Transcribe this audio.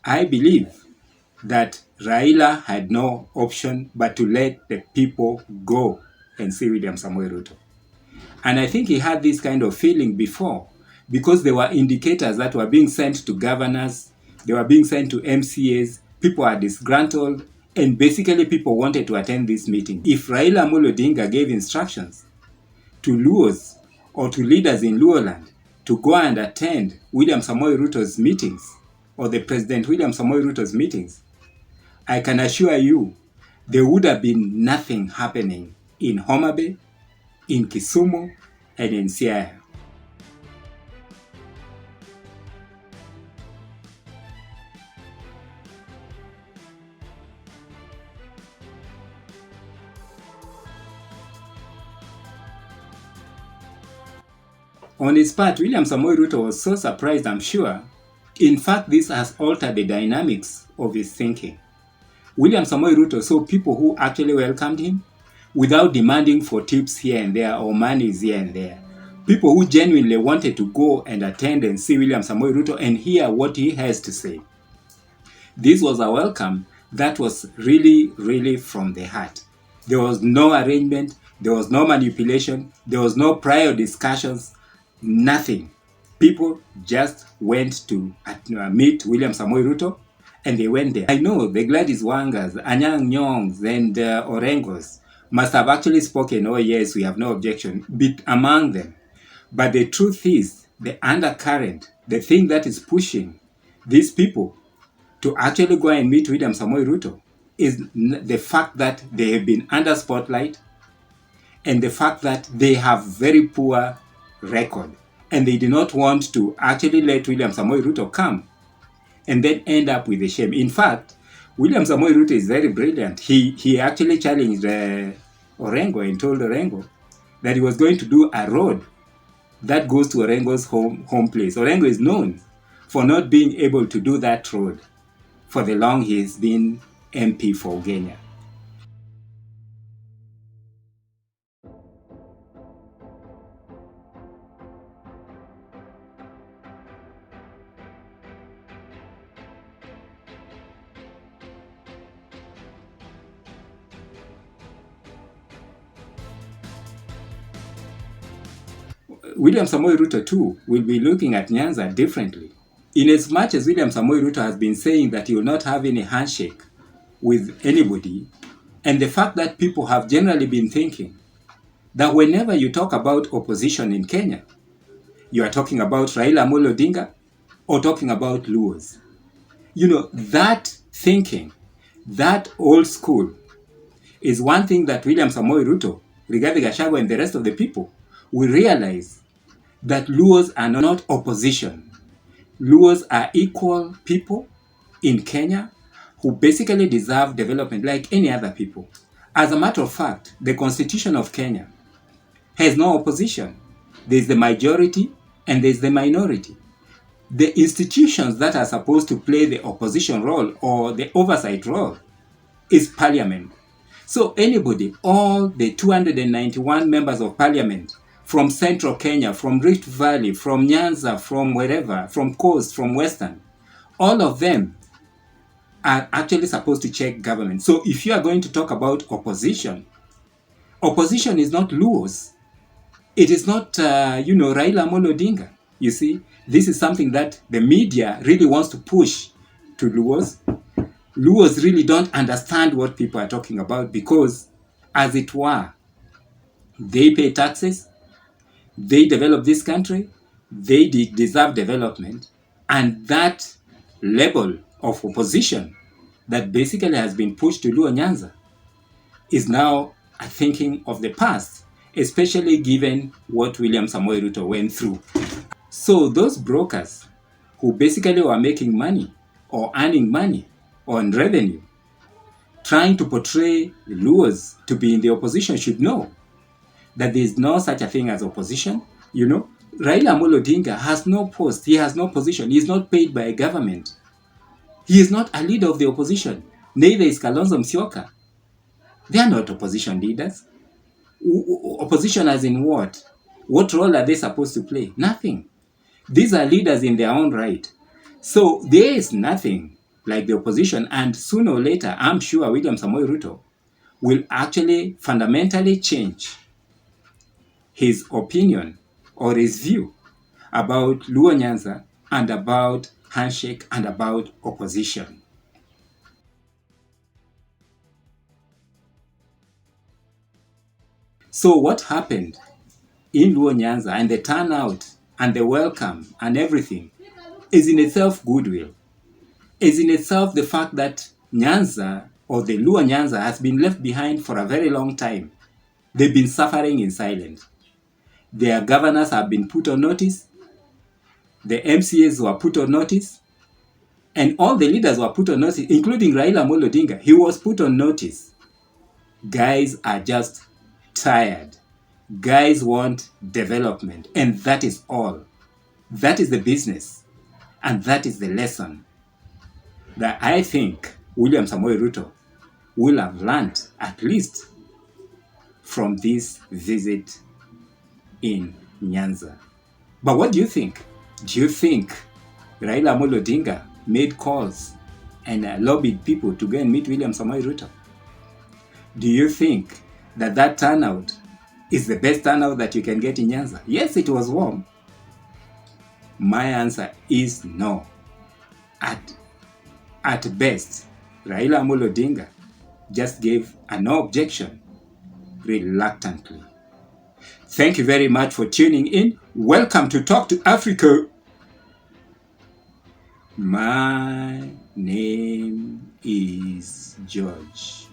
I believe that Raila had no option but to let the people go and see William Samoe Ruto. And I think he had this kind of feeling before, because there were indicators that were being sent to governors, they were being sent to MCAs, people are disgruntled, and basically people wanted to attend this meeting. If Raila Odinga gave instructions to Luos or to leaders in Luoland to go and attend William Samoe Ruto's meetings, or the President William Samoe Ruto's meetings, I can assure you there would have been nothing happening in Homabay, in Kisumu, and in Siaya. On his part, William Samoe Ruto was so surprised, I'm sure. In fact, this has altered the dynamics of his thinking. William Samoe Ruto saw people who actually welcomed him without demanding for tips here and there or monies here and there. People who genuinely wanted to go and attend and see William Samoe Ruto and hear what he has to say. This was a welcome that was really, really from the heart. There was no arrangement, there was no manipulation, there was no prior discussions, nothing. People just went to meet William Samoe Ruto, and they went there. I know the Gladys Wangas, Anyang Nyongs, and Orengos must have actually spoken, oh yes, we have no objection, among them. But the truth is, the undercurrent, the thing that is pushing these people to actually go and meet William Samoe Ruto is the fact that they have been under spotlight, and the fact that they have very poor record, and they do not want to actually let William Samoe Ruto come and then end up with a shame. In fact, William Samoe Ruto is very brilliant. He actually challenged Orengo and told Orengo that he was going to do a road that goes to Orengo's home place. Orengo is known for not being able to do that road for the long he's been MP for Ugenya. William Samoe Ruto too will be looking at Nyanza differently. In as much as William Samoe Ruto has been saying that he will not have any handshake with anybody, and the fact that people have generally been thinking that whenever you talk about opposition in Kenya, you are talking about Raila Odinga or talking about Luos. You know, that thinking, that old school, is one thing that William Samoe Ruto, Rigathi Gachagua, and the rest of the people will realize, that Luos are not opposition. Luos are equal people in Kenya who basically deserve development like any other people. As a matter of fact, the Constitution of Kenya has no opposition. There's the majority and there's the minority. The institutions that are supposed to play the opposition role or the oversight role is Parliament. So anybody, all the 291 members of Parliament from Central Kenya, from Rift Valley, from Nyanza, from wherever, from Coast, from Western, all of them are actually supposed to check government. So if you are going to talk about opposition, opposition is not Luos. It is not, Raila Odinga. You see, this is something that the media really wants to push to Luos. Luos really don't understand what people are talking about because, as it were, they pay taxes, they develop this country, they deserve development, and that level of opposition that basically has been pushed to Luo Nyanza is now a thinking of the past, especially given what William Samoe Ruto went through. So those brokers who basically were making money or earning money on revenue, trying to portray the Luos to be in the opposition should know that there is no such a thing as opposition. You know, Raila Odinga has no post, he has no position, he is not paid by a government. He is not a leader of the opposition. Neither is Kalonzo Musyoka. They are not opposition leaders. Opposition as in what? What role are they supposed to play? Nothing. These are leaders in their own right. So there is nothing like the opposition, and sooner or later, I'm sure William Samoe Ruto will actually fundamentally change his opinion or his view about Luo Nyanza and about handshake and about opposition. So what happened in Luo Nyanza and the turnout and the welcome and everything is in itself goodwill. Is in itself the fact that Nyanza or the Luo Nyanza has been left behind for a very long time. They've been suffering in silence. Their governors have been put on notice. The MCAs were put on notice. And all the leaders were put on notice, including Raila Odinga. He was put on notice. Guys are just tired. Guys want development. And that is all. That is the business. And that is the lesson that I think William Samoe Ruto will have learned, at least from this visit in Nyanza. But what do you think? Do you think Raila Odinga made calls and lobbied people to go and meet William Samoe Ruto? Do you think that that turnout is the best turnout that you can get in Nyanza? Yes, it was warm. My answer is no. At best, Raila Odinga just gave a no objection reluctantly. Thank you very much for tuning in. Welcome to Talk to Africa. My name is George.